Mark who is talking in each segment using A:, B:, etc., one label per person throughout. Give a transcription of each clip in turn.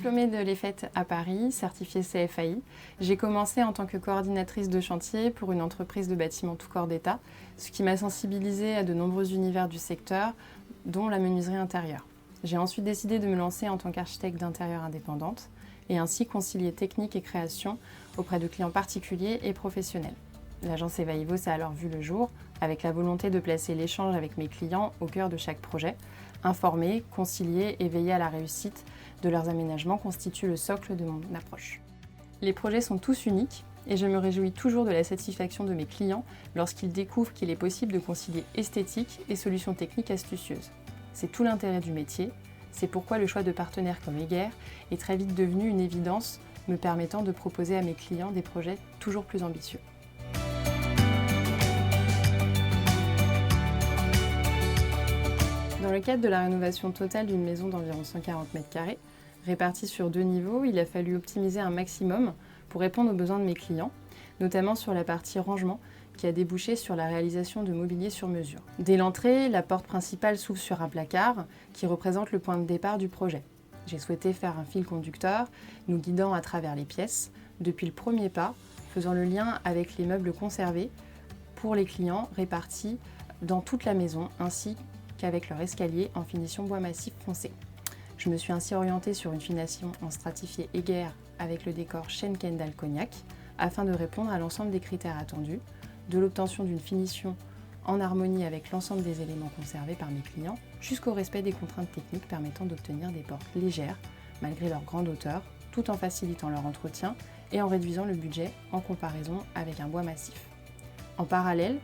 A: Diplômée de l'EFET à Paris, certifiée CFAI, j'ai commencé en tant que coordinatrice de chantier pour une entreprise de bâtiments tout corps d'État, ce qui m'a sensibilisée à de nombreux univers du secteur, dont la menuiserie intérieure. J'ai ensuite décidé de me lancer en tant qu'architecte d'intérieur indépendante et ainsi concilier technique et création auprès de clients particuliers et professionnels. L'agence Evaivos a alors vu le jour avec la volonté de placer l'échange avec mes clients au cœur de chaque projet. Informer, concilier et veiller à la réussite de leurs aménagements constitue le socle de mon approche. Les projets sont tous uniques et je me réjouis toujours de la satisfaction de mes clients lorsqu'ils découvrent qu'il est possible de concilier esthétique et solutions techniques astucieuses. C'est tout l'intérêt du métier, c'est pourquoi le choix de partenaires comme Eger est très vite devenu une évidence, me permettant de proposer à mes clients des projets toujours plus ambitieux. Dans le cadre de la rénovation totale d'une maison d'environ 140 m², répartie sur 2 niveaux, il a fallu optimiser un maximum pour répondre aux besoins de mes clients, notamment sur la partie rangement qui a débouché sur la réalisation de mobilier sur mesure. Dès l'entrée, la porte principale s'ouvre sur un placard qui représente le point de départ du projet. J'ai souhaité faire un fil conducteur nous guidant à travers les pièces, depuis le premier pas, faisant le lien avec les meubles conservés pour les clients répartis dans toute la maison, ainsi qu'avec leur escalier en finition bois massif foncé. Je me suis ainsi orientée sur une finition en stratifié Eger avec le décor chêne Kendall Cognac afin de répondre à l'ensemble des critères attendus, de l'obtention d'une finition en harmonie avec l'ensemble des éléments conservés par mes clients, jusqu'au respect des contraintes techniques permettant d'obtenir des portes légères malgré leur grande hauteur, tout en facilitant leur entretien et en réduisant le budget en comparaison avec un bois massif. En parallèle,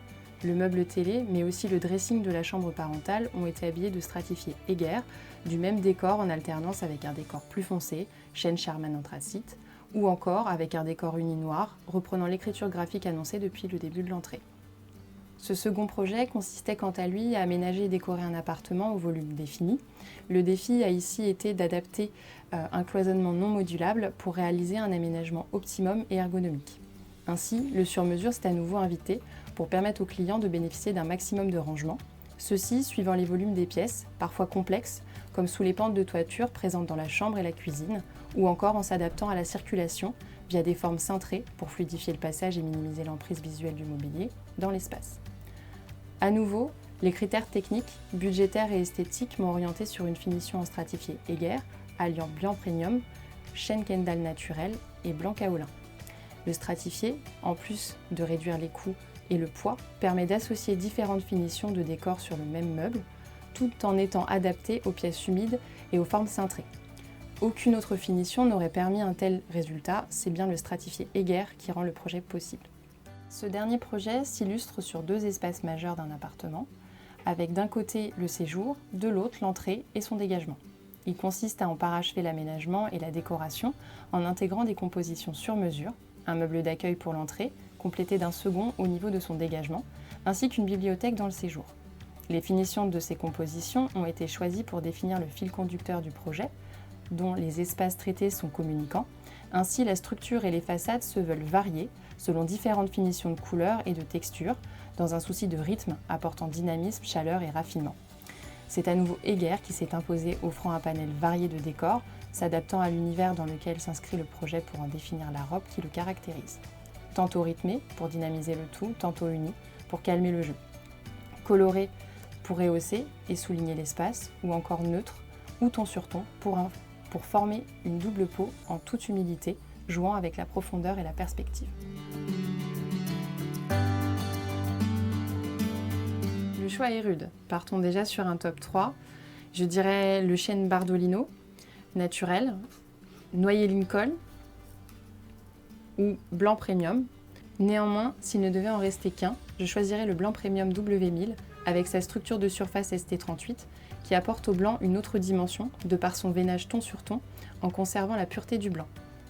A: le meuble télé, mais aussi le dressing de la chambre parentale ont été habillés de stratifié Eger, du même décor en alternance avec un décor plus foncé, chêne Charman anthracite, ou encore avec un décor uni noir, reprenant l'écriture graphique annoncée depuis le début de l'entrée. Ce second projet consistait quant à lui à aménager et décorer un appartement au volume défini. Le défi a ici été d'adapter un cloisonnement non modulable pour réaliser un aménagement optimum et ergonomique. Ainsi, le sur-mesure s'est à nouveau invité pour permettre aux clients de bénéficier d'un maximum de rangement, ceci suivant les volumes des pièces, parfois complexes, comme sous les pentes de toiture présentes dans la chambre et la cuisine, ou encore en s'adaptant à la circulation via des formes cintrées pour fluidifier le passage et minimiser l'emprise visuelle du mobilier dans l'espace. À nouveau, les critères techniques, budgétaires et esthétiques m'ont orienté sur une finition en stratifié Eger, alliant blanc premium, chêne Kendall naturel et blanc kaolin. Le stratifié, en plus de réduire les coûts et le poids, permet d'associer différentes finitions de décor sur le même meuble, tout en étant adapté aux pièces humides et aux formes cintrées. Aucune autre finition n'aurait permis un tel résultat, c'est bien le stratifié Eger qui rend le projet possible. Ce dernier projet s'illustre sur 2 espaces majeurs d'un appartement, avec d'un côté le séjour, de l'autre l'entrée et son dégagement. Il consiste à en parachever l'aménagement et la décoration en intégrant des compositions sur mesure, un meuble d'accueil pour l'entrée, complété d'un second au niveau de son dégagement, ainsi qu'une bibliothèque dans le séjour. Les finitions de ces compositions ont été choisies pour définir le fil conducteur du projet, dont les espaces traités sont communicants. Ainsi, la structure et les façades se veulent variées selon différentes finitions de couleurs et de textures, dans un souci de rythme apportant dynamisme, chaleur et raffinement. C'est à nouveau Eger qui s'est imposé, offrant un panel varié de décors, s'adaptant à l'univers dans lequel s'inscrit le projet pour en définir la robe qui le caractérise. Tantôt rythmé pour dynamiser le tout, tantôt uni pour calmer le jeu. Coloré pour rehausser et souligner l'espace, ou encore neutre ou ton sur ton pour former une double peau en toute humilité, jouant avec la profondeur et la perspective. Le choix est rude. Partons déjà sur un top 3. Je dirais le chêne Bardolino, naturel, noyer Lincoln ou blanc premium. Néanmoins, s'il ne devait en rester qu'un, je choisirais le blanc premium W1000 avec sa structure de surface ST38 qui apporte au blanc une autre dimension de par son veinage ton sur ton en conservant la pureté du blanc.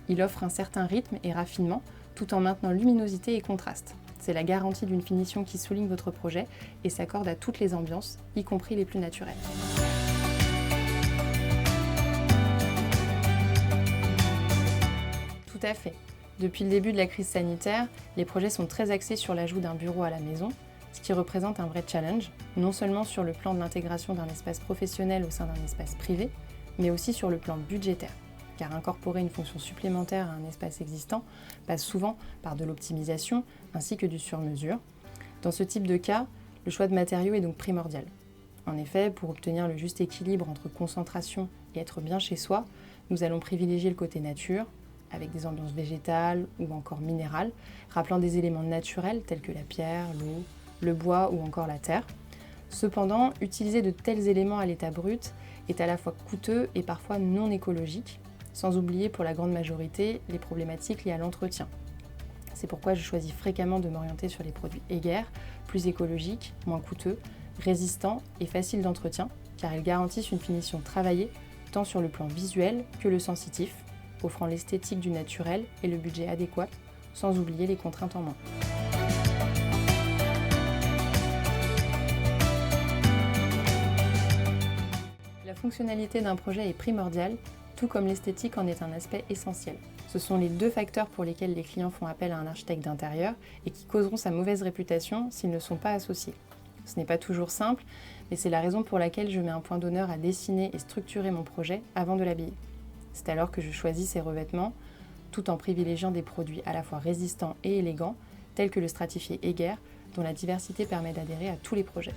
A: Il offre un certain rythme et raffinement tout en maintenant luminosité et contraste. C'est la garantie d'une finition qui souligne votre projet et s'accorde à toutes les ambiances, y compris les plus naturelles. Tout à fait. Depuis le début de la crise sanitaire, les projets sont très axés sur l'ajout d'un bureau à la maison, ce qui représente un vrai challenge, non seulement sur le plan de l'intégration d'un espace professionnel au sein d'un espace privé, mais aussi sur le plan budgétaire. car incorporer une fonction supplémentaire à un espace existant passe souvent par de l'optimisation ainsi que du sur-mesure. Dans ce type de cas, le choix de matériaux est donc primordial. En effet, pour obtenir le juste équilibre entre concentration et être bien chez soi, nous allons privilégier le côté nature, avec des ambiances végétales ou encore minérales, rappelant des éléments naturels tels que la pierre, l'eau, le bois ou encore la terre. Cependant, utiliser de tels éléments à l'état brut est à la fois coûteux et parfois non écologique, sans oublier pour la grande majorité les problématiques liées à l'entretien. C'est pourquoi je choisis fréquemment de m'orienter sur les produits Heger, plus écologiques, moins coûteux, résistants et faciles d'entretien, car ils garantissent une finition travaillée tant sur le plan visuel que le sensitif, offrant l'esthétique du naturel et le budget adéquat, sans oublier les contraintes en main. La fonctionnalité d'un projet est primordiale, tout comme l'esthétique en est un aspect essentiel. Ce sont les deux facteurs pour lesquels les clients font appel à un architecte d'intérieur et qui causeront sa mauvaise réputation s'ils ne sont pas associés. Ce n'est pas toujours simple, mais c'est la raison pour laquelle je mets un point d'honneur à dessiner et structurer mon projet avant de l'habiller. C'est alors que je choisis ces revêtements, tout en privilégiant des produits à la fois résistants et élégants, tels que le stratifié Heger, dont la diversité permet d'adhérer à tous les projets.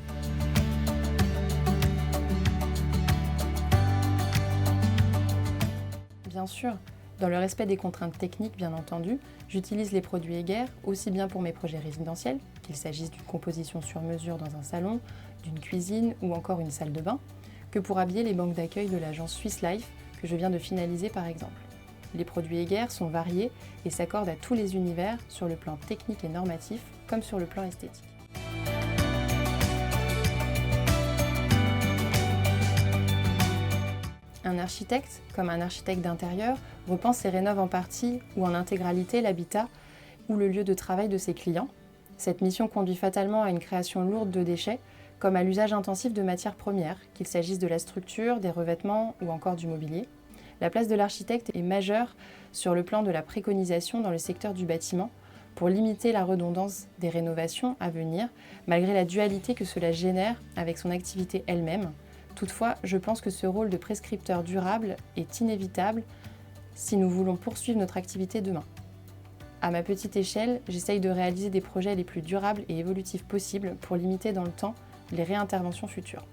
A: Bien sûr, dans le respect des contraintes techniques bien entendu, j'utilise les produits Heger aussi bien pour mes projets résidentiels, qu'il s'agisse d'une composition sur mesure dans un salon, d'une cuisine ou encore une salle de bain, que pour habiller les banques d'accueil de l'agence Swiss Life que je viens de finaliser par exemple. Les produits Heger sont variés et s'accordent à tous les univers sur le plan technique et normatif comme sur le plan esthétique. Un architecte, comme un architecte d'intérieur, repense et rénove en partie ou en intégralité l'habitat ou le lieu de travail de ses clients. Cette mission conduit fatalement à une création lourde de déchets, comme à l'usage intensif de matières premières, qu'il s'agisse de la structure, des revêtements ou encore du mobilier. La place de l'architecte est majeure sur le plan de la préconisation dans le secteur du bâtiment pour limiter la redondance des rénovations à venir, malgré la dualité que cela génère avec son activité elle-même. Toutefois, je pense que ce rôle de prescripteur durable est inévitable si nous voulons poursuivre notre activité demain. À ma petite échelle, j'essaye de réaliser des projets les plus durables et évolutifs possibles pour limiter dans le temps les réinterventions futures.